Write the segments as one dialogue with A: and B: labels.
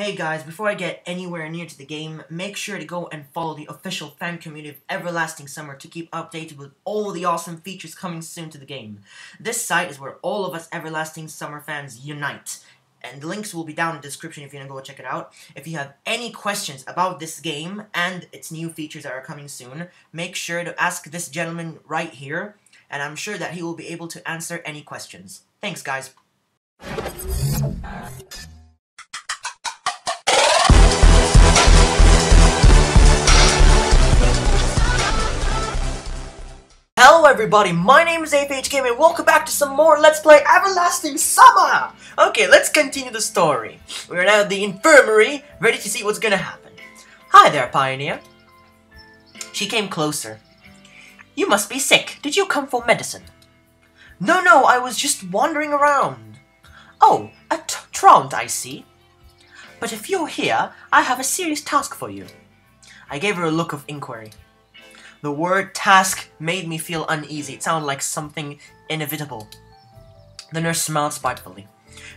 A: Hey guys, before I get anywhere near to the game, make sure to go and follow the official fan community of Everlasting Summer to keep updated with all the awesome features coming soon to the game. This site is where all of us Everlasting Summer fans unite, and the links will be down in the description if you want to go check it out. If you have any questions about this game and its new features that are coming soon, make sure to ask this gentleman right here, and I'm sure that he will be able to answer any questions. Thanks guys. Hello everybody, my name is AFHGaming and welcome back to some more Let's Play Everlasting Summer! Okay, let's continue the story. We're now at the infirmary, ready to see what's gonna happen. Hi there, Pioneer. She came closer. You must be sick. Did you come for medicine? No, I was just wandering around. Oh, a truant, I see. But if you're here, I have a serious task for you. I gave her a look of inquiry. The word task made me feel uneasy. It sounded like something inevitable. The nurse smiled spitefully.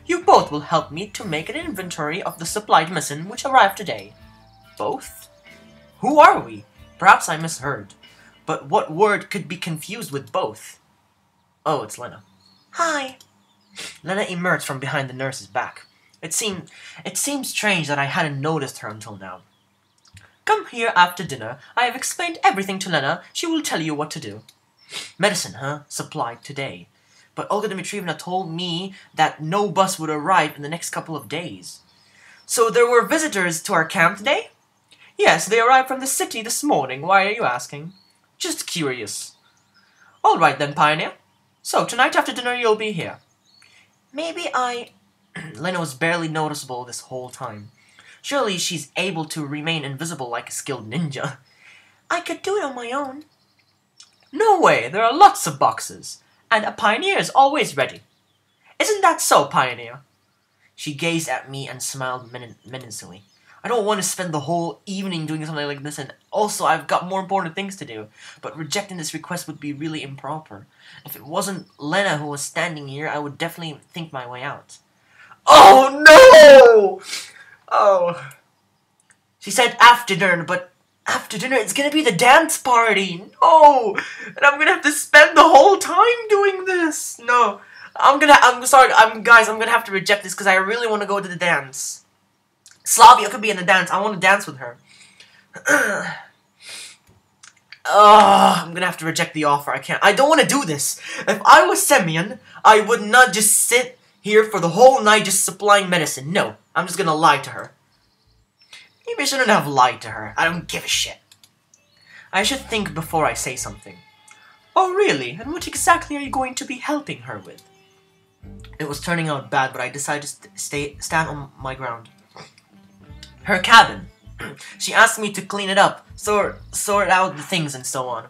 A: You both will help me to make an inventory of the supplied medicine which arrived today. Both? Who are we? Perhaps I misheard. But what word could be confused with both? Oh, it's Lena. Hi. Lena emerged from behind the nurse's back. It seemed strange that I hadn't noticed her until now. Come here after dinner. I have explained everything to Lena. She will tell you what to do. Medicine, huh? Supplied today. But Olga Dmitrievna told me that no bus would arrive in the next couple of days. So there were visitors to our camp today? Yes, they arrived from the city this morning. Why are you asking? Just curious. All right then, Pioneer. So tonight after dinner you'll be here. Maybe I... Lena was barely noticeable this whole time. Surely she's able to remain invisible like a skilled ninja. I could do it on my own. No way, there are lots of boxes. And a Pioneer is always ready. Isn't that so, Pioneer? She gazed at me and smiled menacingly. I don't want to spend the whole evening doing something like this, and also I've got more important things to do. But rejecting this request would be really improper. If it wasn't Lena who was standing here, I would definitely think my way out. Oh no! Oh. She said after dinner, but after dinner it's gonna be the dance party. No! And I'm gonna have to spend the whole time doing this. No. I'm sorry, guys, I'm gonna have to reject this because I really want to go to the dance. Slavia could be in the dance. I want to dance with her. I'm gonna have to reject the offer. I don't want to do this. If I was Semyon, I would not just sit here for the whole night just supplying medicine. No, I'm just gonna lie to her. Maybe I shouldn't have lied to her. I don't give a shit. I should think before I say something. Oh really? And what exactly are you going to be helping her with? It was turning out bad, but I decided to stand on my ground. Her cabin. She asked me to clean it up, sort out the things and so on.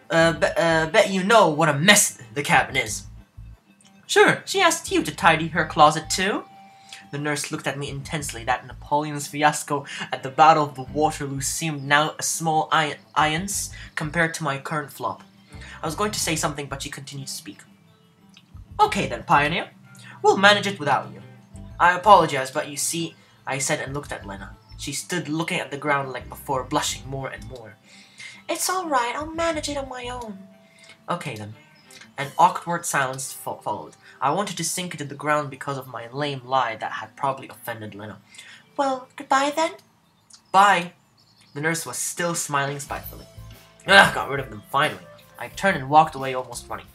A: Bet you know what a mess the cabin is. Sure, she asked you to tidy her closet too? The nurse looked at me intensely. That Napoleon's fiasco at the Battle of the Waterloo seemed now a small annoyance compared to my current flop. I was going to say something, but she continued to speak. Okay then, Pioneer. We'll manage it without you. I apologize, but you see, I said and looked at Lena. She stood looking at the ground like before, blushing more and more. It's alright, I'll manage it on my own. Okay then. An awkward silence followed. I wanted to sink into the ground because of my lame lie that had probably offended Lena. Well, goodbye then? Bye. The nurse was still smiling spitefully. Got rid of them finally. I turned and walked away, almost running.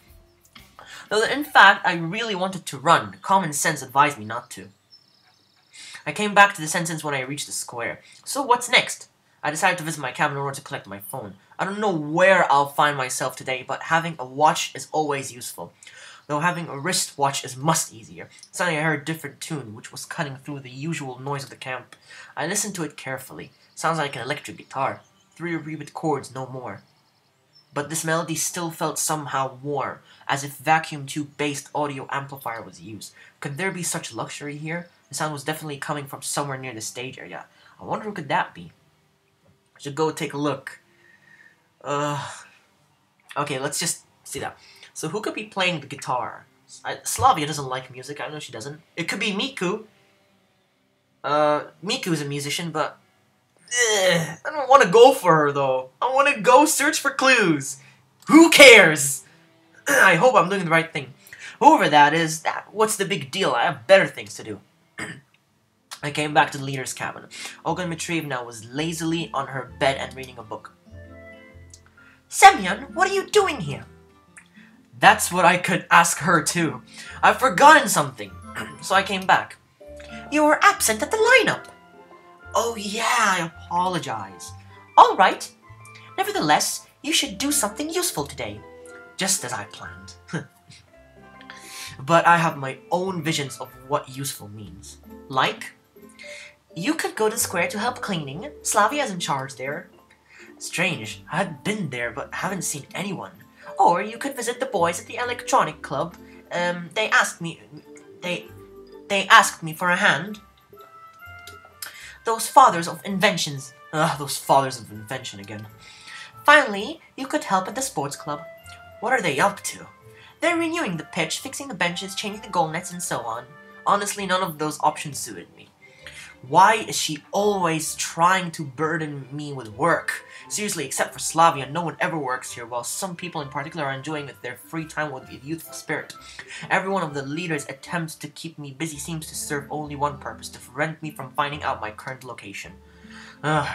A: Though in fact, I really wanted to run. Common sense advised me not to. I came back to the sentence when I reached the square. So what's next? I decided to visit my cabin in order to collect my phone. I don't know where I'll find myself today, but having a watch is always useful. Though having a wristwatch is much easier. Suddenly I heard a different tune, which was cutting through the usual noise of the camp. I listened to it carefully. Sounds like an electric guitar. 3 repeated chords, no more. But this melody still felt somehow warm, as if vacuum tube-based audio amplifier was used. Could there be such luxury here? The sound was definitely coming from somewhere near the stage area. I wonder who could that be? I should go take a look. Okay, let's just see that. So who could be playing the guitar? Slavia doesn't like music. I know she doesn't. It could be Miku. Miku's a musician, but I don't want to go for her, though. I want to go search for clues. Who cares? I hope I'm doing the right thing. Whoever that is, what's the big deal? I have better things to do. I came back to the leader's cabin. Olga Dmitrievna was lazily on her bed and reading a book. Semyon, what are you doing here? That's what I could ask her, too. I've forgotten something, so I came back. You were absent at the lineup. Oh yeah, I apologize. All right. Nevertheless, you should do something useful today. Just as I planned. But I have my own visions of what useful means. Like, you could go to the square to help cleaning. Slavia's in charge there. Strange, I had been there but haven't seen anyone. Or you could visit the boys at the electronic club. They asked me for a hand. Those fathers of inventions. Those fathers of invention again. Finally, you could help at the sports club. What are they up to? They're renewing the pitch, fixing the benches, changing the goal nets, and so on. Honestly, none of those options suited me. Why is she always trying to burden me with work? Seriously, except for Slavia, no one ever works here, while some people in particular are enjoying their free time with a youthful spirit. Every one of the leaders' attempts to keep me busy seems to serve only one purpose, to prevent me from finding out my current location.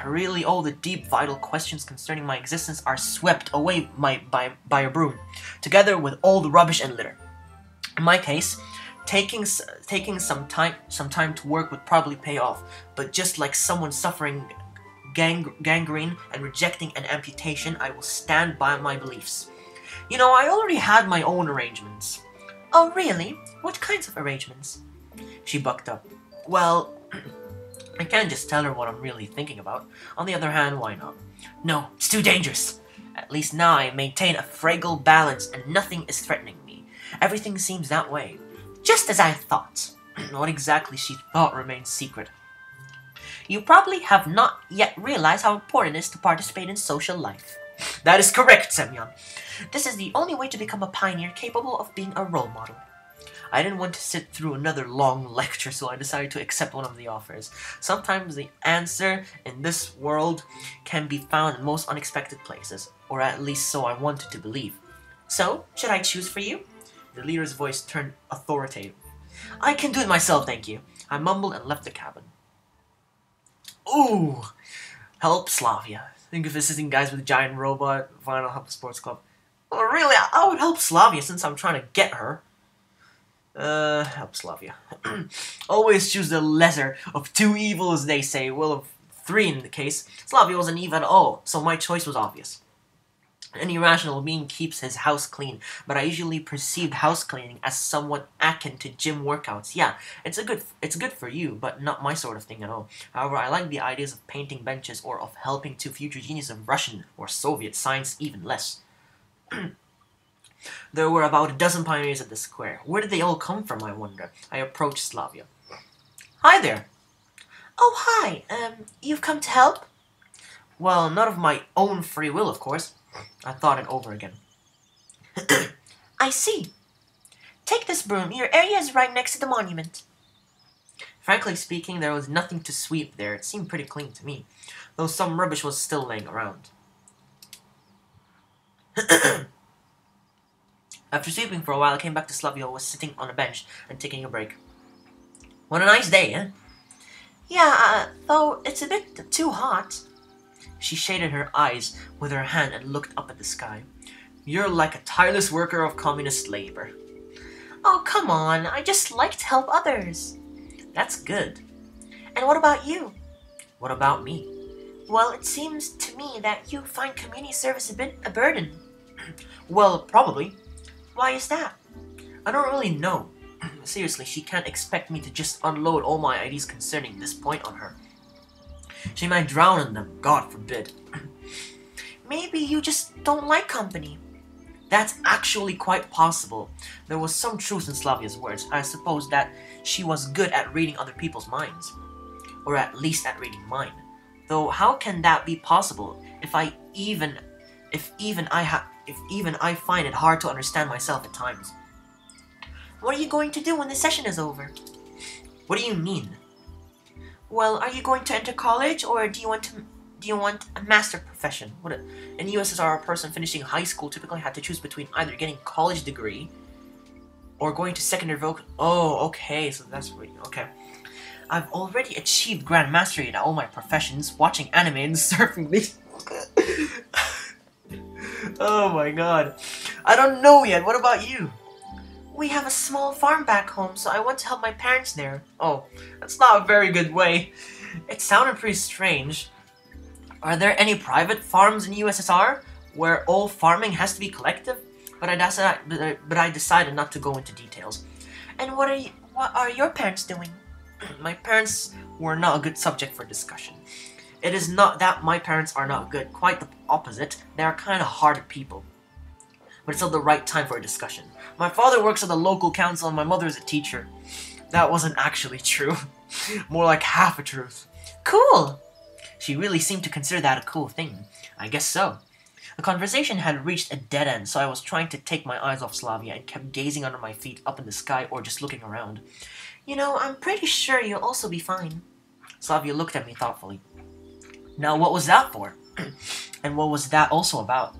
A: Really, all the deep, vital questions concerning my existence are swept away by a broom, together with all the rubbish and litter. In my case, taking some time to work would probably pay off, but just like someone suffering gangrene and rejecting an amputation, I will stand by my beliefs. You know, I already had my own arrangements. Oh, really? What kinds of arrangements? She bucked up. Well, I can't just tell her what I'm really thinking about. On the other hand, why not? No, it's too dangerous. At least now I maintain a fragile balance and nothing is threatening me. Everything seems that way. Just as I thought. What exactly she thought remains secret. You probably have not yet realized how important it is to participate in social life. That is correct, Semyon. This is the only way to become a pioneer capable of being a role model. I didn't want to sit through another long lecture, so I decided to accept one of the offers. Sometimes the answer in this world can be found in most unexpected places, or at least so I wanted to believe. So, should I choose for you? The leader's voice turned authoritative. I can do it myself, thank you. I mumbled and left the cabin. Ooh! Help Slavia. Think of assisting guys with a giant robot. Fine, I'll help the sports club. Well, really, I would help Slavia since I'm trying to get her. Help Slavia. Always choose the lesser of two evils, they say. Well, of three in the case. Slavia wasn't evil at all, so my choice was obvious. Any rational being keeps his house clean, but I usually perceived house cleaning as somewhat akin to gym workouts. Yeah, it's good for you, but not my sort of thing at all. However, I like the ideas of painting benches or of helping two future geniuses of Russian or Soviet science even less. There were about a dozen pioneers at the square. Where did they all come from, I wonder? I approached Slavia. Hi there. Oh, hi. You've come to help? Well, not of my own free will, of course. I thought it over again. I see. Take this broom. Your area is right next to the monument. Frankly speaking, there was nothing to sweep there. It seemed pretty clean to me, though some rubbish was still laying around. After sweeping for a while, I came back to Slavia, who was sitting on a bench and taking a break. What a nice day, eh? Yeah, though it's a bit too hot. She shaded her eyes with her hand and looked up at the sky. You're like a tireless worker of communist labor. Oh, come on. I just like to help others. That's good. And what about you? What about me? Well, it seems to me that you find community service a bit a burden. Well, probably. Why is that? I don't really know. Seriously, she can't expect me to just unload all my ideas concerning this point on her. She might drown in them, God forbid. Maybe you just don't like company. That's actually quite possible. There was some truth in Slavia's words. I suppose that she was good at reading other people's minds. Or at least at reading mine. Though how can that be possible if even I find it hard to understand myself at times? What are you going to do when the session is over? What do you mean? Well, are you going to enter college, or do you want a master profession? In USSR, a person finishing high school typically had to choose between either getting a college degree or going to secondary voc. Oh, okay, so that's okay. I've already achieved grand mastery in all my professions, watching anime and surfing these. Oh my god. I don't know yet. What about you? We have a small farm back home, so I want to help my parents there. Oh, that's not a very good way. It sounded pretty strange. Are there any private farms in USSR where all farming has to be collective? But I decided not to go into details. And what are your parents doing? My parents were not a good subject for discussion. It is not that my parents are not good, quite the opposite. They are kind of hard people. But it's not the right time for a discussion. My father works at the local council and my mother is a teacher. That wasn't actually true. More like half a truth. Cool! She really seemed to consider that a cool thing. I guess so. The conversation had reached a dead end, so I was trying to take my eyes off Slavia and kept gazing under my feet up in the sky or just looking around. You know, I'm pretty sure you'll also be fine. Slavia looked at me thoughtfully. Now, what was that for? And what was that also about?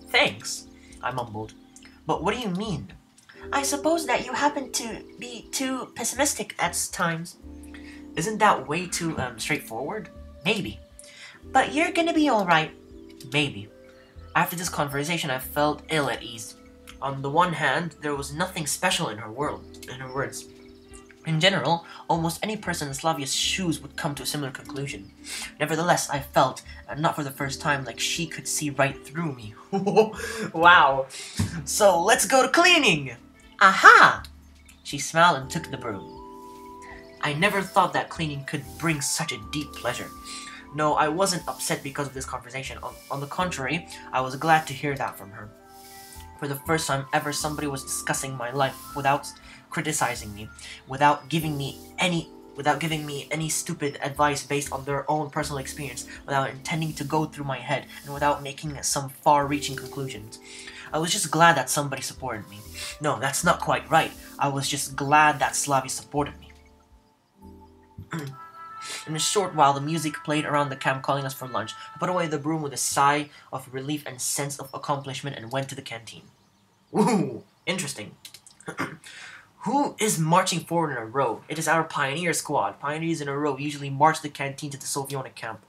A: Thanks, I mumbled. But what do you mean? I suppose that you happen to be too pessimistic at times. Isn't that way too straightforward? Maybe. But you're gonna be alright. Maybe. After this conversation, I felt ill at ease. On the one hand, there was nothing special in her words. In general, almost any person in Slavia's shoes would come to a similar conclusion. Nevertheless, I felt, and not for the first time, like she could see right through me. Wow. So, let's go to cleaning! Aha! She smiled and took the broom. I never thought that cleaning could bring such a deep pleasure. No, I wasn't upset because of this conversation. On the contrary, I was glad to hear that from her. For the first time ever, somebody was discussing my life without criticizing me, without giving me any stupid advice based on their own personal experience, without intending to go through my head, and without making some far-reaching conclusions. I was just glad that somebody supported me. No, that's not quite right. I was just glad that Slavia supported me. In a short while, the music played around the camp calling us for lunch. I put away the broom with a sigh of relief and sense of accomplishment and went to the canteen. Ooh, interesting. Who is marching forward in a row? It is our pioneer squad. Pioneers in a row usually march the canteen to the Sovionic camp.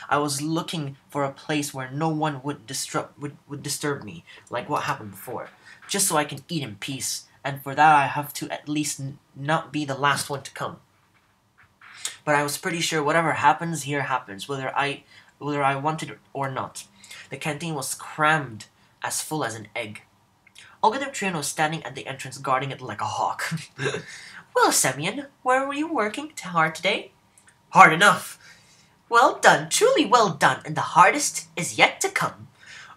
A: I was looking for a place where no one would disturb me, like what happened before, just so I can eat in peace, and for that I have to at least not be the last one to come. But I was pretty sure whatever happens here happens, whether I wanted it or not. The canteen was crammed as full as an egg. Olga Dmitrievna was standing at the entrance guarding it like a hawk. Well, Semyon, where were you working hard today? Hard enough. Well done, truly well done, and the hardest is yet to come.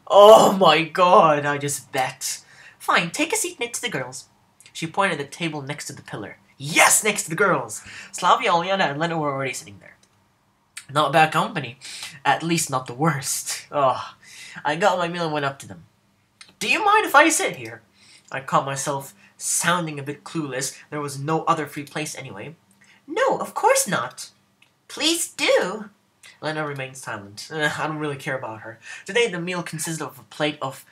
A: Oh my god, I just bet. Fine, take a seat next to the girls. She pointed at the table next to the pillar. Yes, next to the girls! Slavia, Olyana, and Lena were already sitting there. Not bad company. At least not the worst. Oh, I got my meal and went up to them. Do you mind if I sit here? I caught myself sounding a bit clueless. There was no other free place anyway. No, of course not. Please do. Lena remained silent. I don't really care about her. Today the meal consisted of a plate of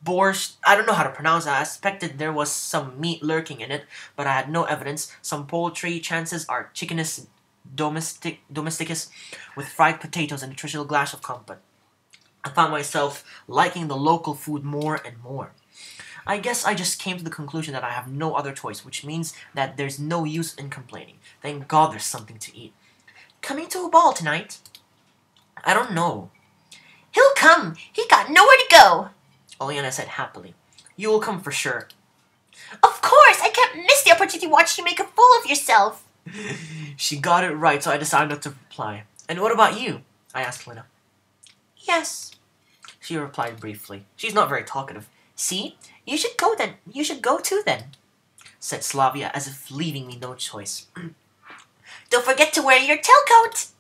A: borscht. I don't know how to pronounce it. I suspected there was some meat lurking in it, but I had no evidence. Some poultry, chances are chickenus domesticus, with fried potatoes and a traditional glass of compote. I found myself liking the local food more and more. I guess I just came to the conclusion that I have no other choice, which means that there's no use in complaining. Thank God there's something to eat. Coming to a ball tonight? I don't know. He'll come. He got nowhere to go. Olyana said happily. You will come for sure. Of course! I can't miss the opportunity to watch you make a fool of yourself! She got it right, so I decided not to reply. And what about you? I asked Lena. Yes. She replied briefly. She's not very talkative. See? You should go then. You should go too then, said Slavia, as if leaving me no choice. Don't forget to wear your tailcoat!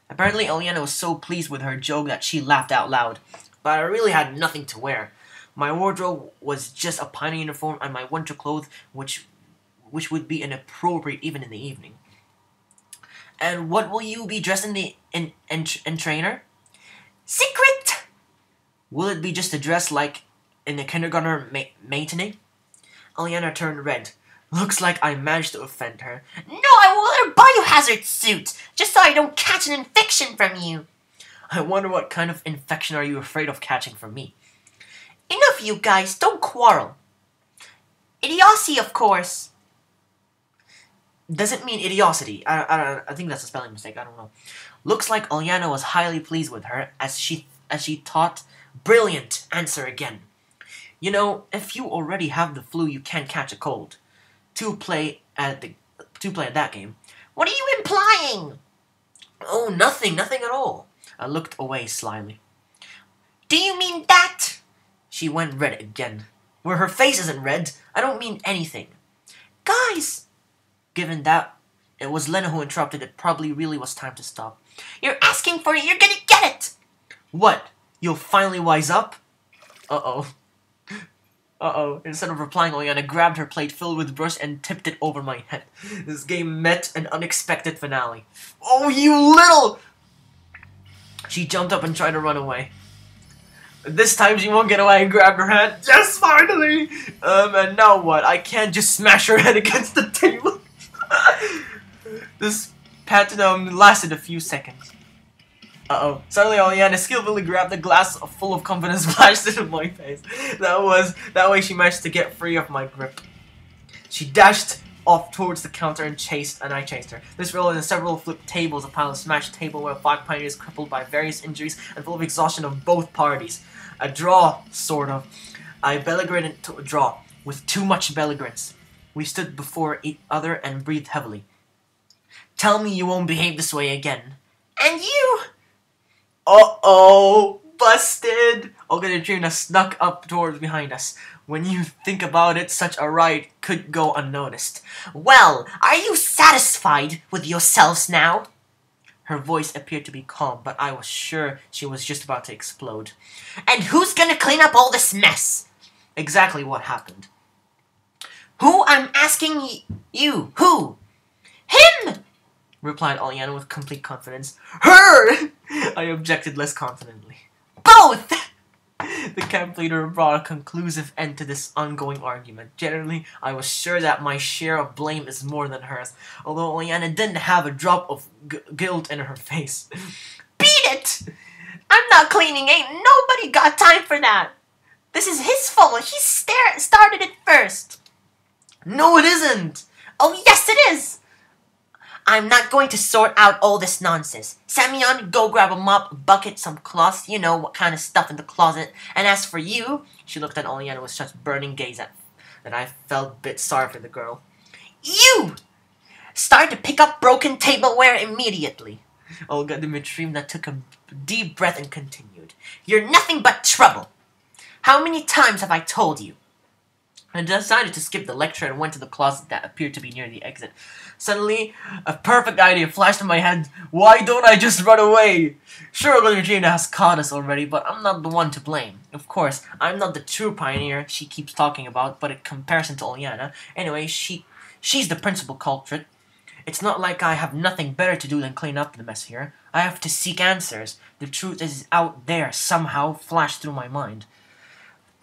A: Apparently Olyana was so pleased with her joke that she laughed out loud. But I really had nothing to wear. My wardrobe was just a pioneer uniform and my winter clothes, which would be inappropriate even in the evening. And what will you be dressed in the in trainer? Secret! Will it be just a dress like in the kindergarten matinee? Aliana turned red. Looks like I managed to offend her. No, I will wear a biohazard suit, just so I don't catch an infection from you. I wonder what kind of infection are you afraid of catching from me? Enough, you guys, don't quarrel. Idiocy, of course. Does it mean idiocity? I think that's a spelling mistake, I don't know. Looks like Aliana was highly pleased with her as she thought, brilliant answer again. You know, if you already have the flu, you can't catch a cold. To play at that game. What are you implying? Oh, nothing at all. I looked away slyly. Do you mean that? She went red again. Where her face isn't red, I don't mean anything. Guys! Given that it was Lena who interrupted, it probably really was time to stop. You're asking for it, you're gonna get it! What? You'll finally wise up? Uh-oh. Uh-oh. Instead of replying, Oliana grabbed her plate filled with brush and tipped it over my head. This game met an unexpected finale. Oh, you little... She jumped up and tried to run away. This time she won't get away. I grabbed her hand. Yes, finally! And now what? I can't just smash her head against the table. This patinum lasted a few seconds. Uh-oh. Suddenly, Oliana skillfully grabbed a glass full of confidence and splashed it in my face. That way she managed to get free of my grip. She dashed off towards the counter and I chased her. This resulted in several flipped tables, a pile of smashed tableware, 5 pioneers crippled by various injuries, and full of exhaustion of both parties. A draw, sort of. I belligerent to a draw, with too much belligerence. We stood before each other and breathed heavily. Tell me you won't behave this way again. And you! Uh-oh! Busted! Olga and Trina snuck up towards behind us. When you think about it, such a riot could go unnoticed. Well, are you satisfied with yourselves now? Her voice appeared to be calm, but I was sure she was just about to explode. And who's gonna clean up all this mess? Exactly what happened. Who? I'm asking you. Who? Him! Replied Aliana with complete confidence. Her! I objected less confidently. Both! The camp leader brought a conclusive end to this ongoing argument. Generally, I was sure that my share of blame is more than hers, although Aliana didn't have a drop of guilt in her face. Beat it! I'm not cleaning, ain't nobody got time for that. This is his fault, he started it first. No, it isn't. Oh, yes, it is. I'm not going to sort out all this nonsense. Semyon, go grab a mop, a bucket, some cloths, you know what kind of stuff in the closet. And as for you, she looked at Oliana with such burning gaze that I felt a bit sorry for the girl. You! Start to pick up broken tableware immediately. Olga Dmitrievna took a deep breath and continued. You're nothing but trouble. How many times have I told you? I decided to skip the lecture and went to the closet that appeared to be near the exit. Suddenly, a perfect idea flashed in my head. Why don't I just run away? Sure, Regina has caught us already, but I'm not the one to blame. Of course, I'm not the true pioneer she keeps talking about, but in comparison to Oliana, anyway, she's the principal culprit. It's not like I have nothing better to do than clean up the mess here. I have to seek answers. The truth is out there somehow flashed through my mind.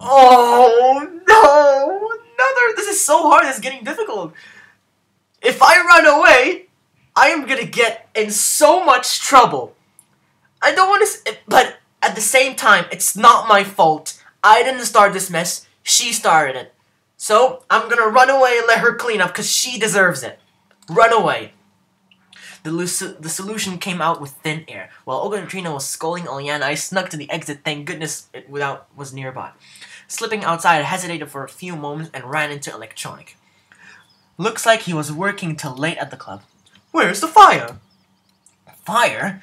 A: Oh, no! This is so hard, it's getting difficult. If I run away, I am gonna get in so much trouble. I don't want to, but at the same time, it's not my fault. I didn't start this mess, she started it. So, I'm gonna run away and let her clean up, because she deserves it. Run away. The solution came out with thin air. While Olga and Trina was scolding Oliana, I snuck to the exit, thank goodness it was nearby. Slipping outside, I hesitated for a few moments and ran into electronic. Looks like he was working till late at the club. Where's the fire? Fire?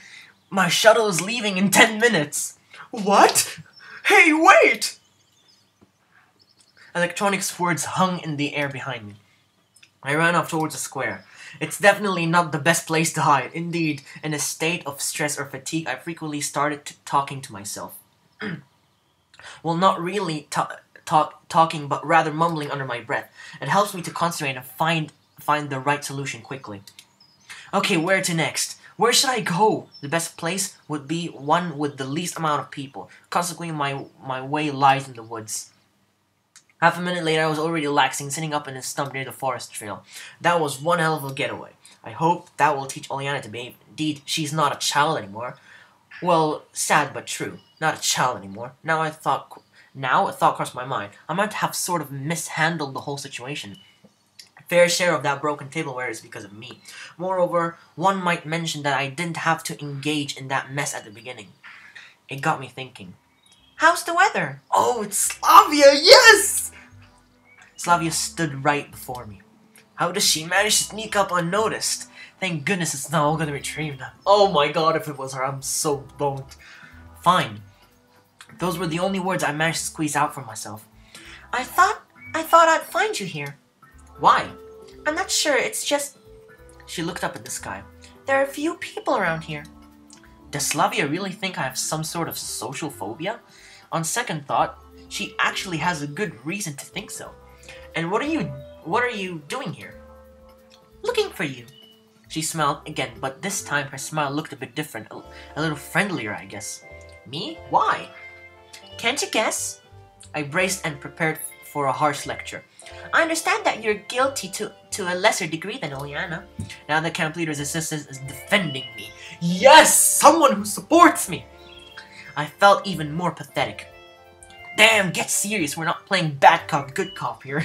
A: My shuttle is leaving in 10 minutes. What? Hey, wait! Electronic's words hung in the air behind me. I ran off towards the square. It's definitely not the best place to hide. Indeed, in a state of stress or fatigue, I frequently started talking to myself. Well, not really talking, but rather mumbling under my breath. It helps me to concentrate and find the right solution quickly. Okay, where to next? Where should I go? The best place would be one with the least amount of people. Consequently, my way lies in the woods. Half a minute later, I was already relaxing, sitting up in a stump near the forest trail. That was one hell of a getaway. I hope that will teach Oleana to behave. Indeed, she's not a child anymore. Well, sad but true. Not a child anymore. Now a thought crossed my mind. I might have sort of mishandled the whole situation. A fair share of that broken tableware is because of me. Moreover, one might mention that I didn't have to engage in that mess at the beginning. It got me thinking. How's the weather? Oh, it's Slavia, yes! Slavia stood right before me. How does she manage to sneak up unnoticed? Thank goodness it's not all gonna retrieve them. Oh my god, if it was her, I'm so boned. Fine. Those were the only words I managed to squeeze out from myself. I thought I'd find you here. Why? I'm not sure, it's just... She looked up at the sky. There are a few people around here. Does Slavia really think I have some sort of social phobia? On second thought, she actually has a good reason to think so. And what are you doing here? Looking for you. She smiled again, but this time her smile looked a bit different, a little friendlier, I guess. Me? Why? Can't you guess? I braced and prepared for a harsh lecture. I understand that you're guilty to a lesser degree than Oleana. Now the camp leader's assistant is defending me. Yes! Someone who supports me! I felt even more pathetic. Damn, get serious, we're not playing bad cop, good cop here.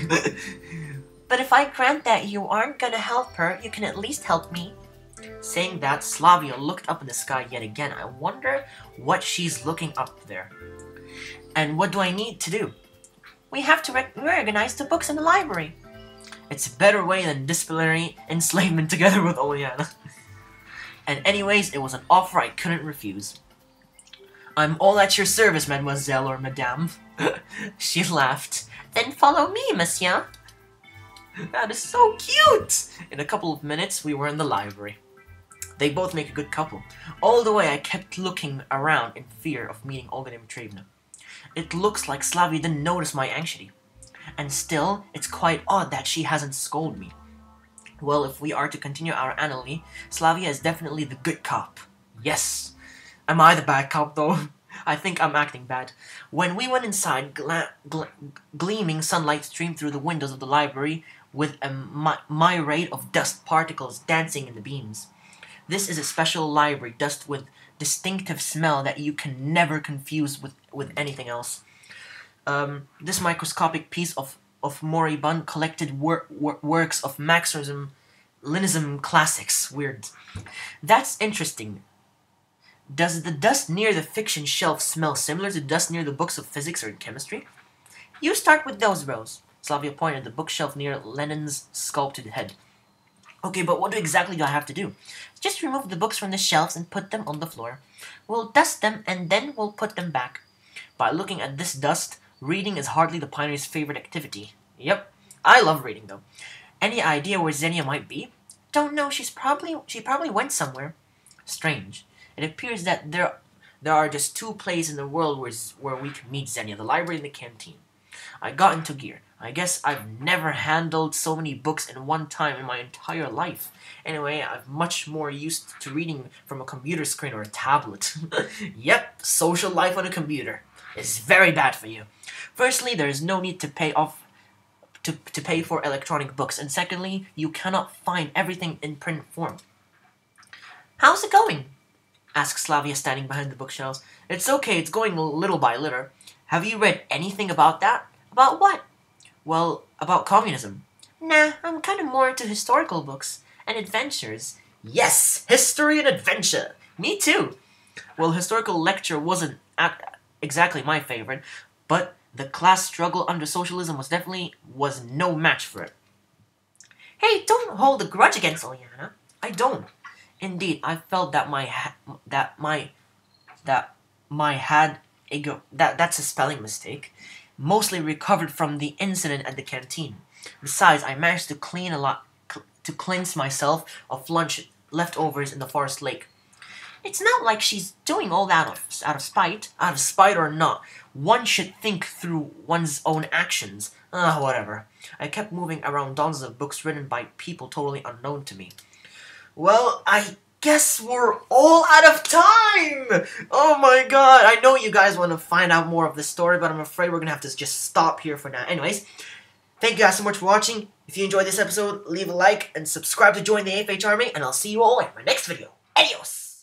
A: But if I grant that you aren't gonna help her, you can at least help me. Saying that, Slavia looked up in the sky yet again. I wonder what she's looking up there. And what do I need to do? We have to reorganize the books in the library. It's a better way than disciplinary enslavement together with Oleana. And anyways, it was an offer I couldn't refuse. I'm all at your service, mademoiselle or madame. She laughed. Then follow me, monsieur. That is so cute! In a couple of minutes, we were in the library. They both make a good couple. All the way, I kept looking around in fear of meeting Olga Dimitrievna. It looks like Slavia didn't notice my anxiety. And still, it's quite odd that she hasn't scolded me. Well, if we are to continue our analogy, Slavia is definitely the good cop. Yes. Am I the bad cop, though? I think I'm acting bad. When we went inside, gleaming sunlight streamed through the windows of the library with a myriad of dust particles dancing in the beams. This is a special library, dust with distinctive smell that you can never confuse with anything else. This microscopic piece of moribund collected works of Marxism-Leninism classics. Weird. That's interesting. Does the dust near the fiction shelf smell similar to dust near the books of physics or chemistry? You start with those rows. Slavia pointed at the bookshelf near Lenin's sculpted head. Okay, but what exactly do I have to do? Just remove the books from the shelves and put them on the floor. We'll dust them and then we'll put them back. By looking at this dust, reading is hardly the pioneer's favorite activity. Yep, I love reading though. Any idea where Xenia might be? Don't know, she probably went somewhere. Strange. It appears that there are just two places in the world where we can meet Xenia, the library and the canteen. I got into gear. I guess I've never handled so many books in one time in my entire life. Anyway, I'm much more used to reading from a computer screen or a tablet. Yep, social life on a computer is very bad for you. Firstly, there is no need to pay for electronic books, and secondly, you cannot find everything in print form. How's it going? Asked Slavia, standing behind the bookshelves. It's okay, it's going little by little. Have you read anything about that? About what? Well, about communism. Nah, I'm kind of more into historical books and adventures. Yes, history and adventure. Me too. Well, historical lecture wasn't exactly my favorite, but the class struggle under socialism was no match for it. Hey, don't hold a grudge against Oleana. I don't. Indeed, I felt that's a spelling mistake. Mostly recovered from the incident at the canteen. Besides, I managed to cleanse myself of lunch leftovers in the forest lake. It's not like she's doing all that out of spite. Out of spite or not, one should think through one's own actions. Whatever. I kept moving around dozens of books written by people totally unknown to me. Well, I guess we're all out of time! Oh my god, I know you guys want to find out more of this story, but I'm afraid we're gonna have to just stop here for now. Anyways, thank you guys so much for watching. If you enjoyed this episode, leave a like and subscribe to join the AFH Army, and I'll see you all in my next video. Adios!